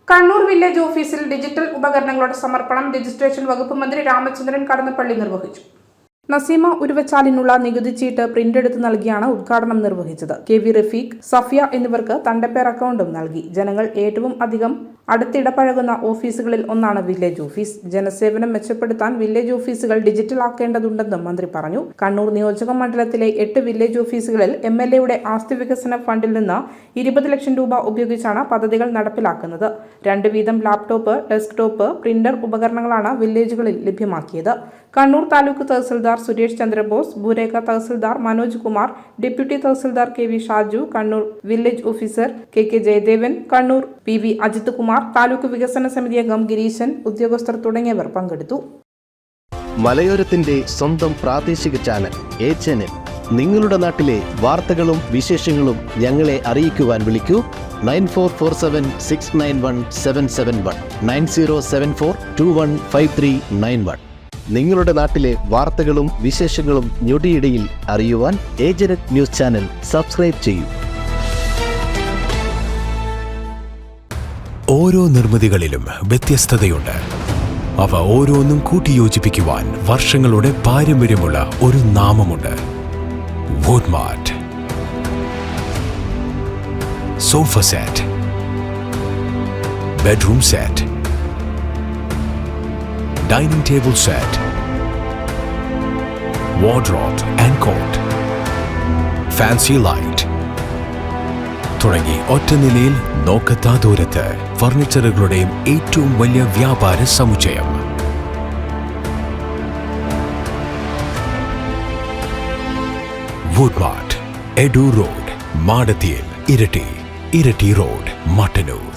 Kannur village ഓഫീസിൽ digital ഉപകരണങ്ങളുടെ സമർപ്പണം രജിസ്ട്രേഷൻ വകുപ്പ് മന്ത്രി രാമചന്ദ്രൻ കടന്നപ്പള്ളി നിർവഹിച്ചു. നസീമ ഉരുവച്ചാലിനുള്ള നികുതി ചീട്ട് പ്രിന്റ് എടുത്ത് നൽകിയാണ് ഉദ്ഘാടനം നിർവഹിച്ചത്. KV റഫീഖ്, സഫിയ എന്നിവർക്ക് തണ്ടപ്പേർ അക്കൗണ്ടും നൽകി. ജനങ്ങൾ ഏറ്റവും അധികം അടുത്തിടപഴകുന്ന ഓഫീസുകളിൽ ഒന്നാണ് വില്ലേജ് ഓഫീസ്. ജനസേവനം മെച്ചപ്പെടുത്താൻ വില്ലേജ് ഓഫീസുകൾ ഡിജിറ്റൽ ആക്കേണ്ടതുണ്ടെന്നും മന്ത്രി പറഞ്ഞു. കണ്ണൂർ നിയോജക മണ്ഡലത്തിലെ 8 വില്ലേജ് ഓഫീസുകളിൽ MLAയുടെ ആസ്തി വികസന ഫണ്ടിൽ നിന്ന് 20 ലക്ഷം രൂപ ഉപയോഗിച്ചാണ് പദ്ധതികൾ നടപ്പിലാക്കുന്നത്. 2 വീതം ലാപ്ടോപ്പ്, ഡെസ്ക്ടോപ്പ്, പ്രിന്റർ ഉപകരണങ്ങളാണ് വില്ലേജുകളിൽ ലഭ്യമാക്കിയത്. കണ്ണൂർ താലൂക്ക് തഹസിൽദാർ സുരേഷ് ചന്ദ്രബോസ്, ഭൂരേഖ tahsildar Manoj Kumar, deputy tahsildar KV Shaju, Kannur village officer KK Jayadevan, Kannur PV Ajith Kumar, taluk വികസന സമിതി അംഗം ഗിരീശൻ, ഉദ്യോഗസ്ഥർ തുടങ്ങിയവർ പങ്കെടുത്തു. മലയോരത്തിന്റെ സ്വന്തം പ്രാദേശിക ചാനൽ A-Channel. നിങ്ങളുടെ നാട്ടിലെ വാർത്തകളും വിശേഷങ്ങളും ഞങ്ങളെ അറിയിക്കുവാൻ വിളിക്കൂ 9447691771 9074215391. നിങ്ങളുടെ നാട്ടിലെ വാർത്തകളും വിശേഷങ്ങളും ഞൊടിയിടയിൽ അറിയുവാൻ A-Channel ന്യൂസ് ചാനൽ സബ്സ്ക്രൈബ് ചെയ്യൂ. ഓരോ നിർമ്മിതികളിലും വ്യത്യസ്തതയുണ്ട്. അവ ഓരോന്നും കൂട്ടിയോജിപ്പിക്കുവാൻ വർഷങ്ങളുടെ പാരമ്പര്യമുള്ള ഒരു നാമമുണ്ട്. Woodmart. Sofa set, bedroom set, dining table set, wardrobe and cot, fancy light തുടങ്ങി ഒറ്റ നിലയിൽ നോക്കത്താ ദൂരത്ത് ഫർണിച്ചറുകളുടെയും ഏറ്റവും വലിയ വ്യാപാര സമുച്ചയം. വുഡ്മാർട്ട്, എഡു റോഡ്, മാടത്തിയിൽ, ഇരട്ടി റോഡ്, മട്ടന്നൂർ.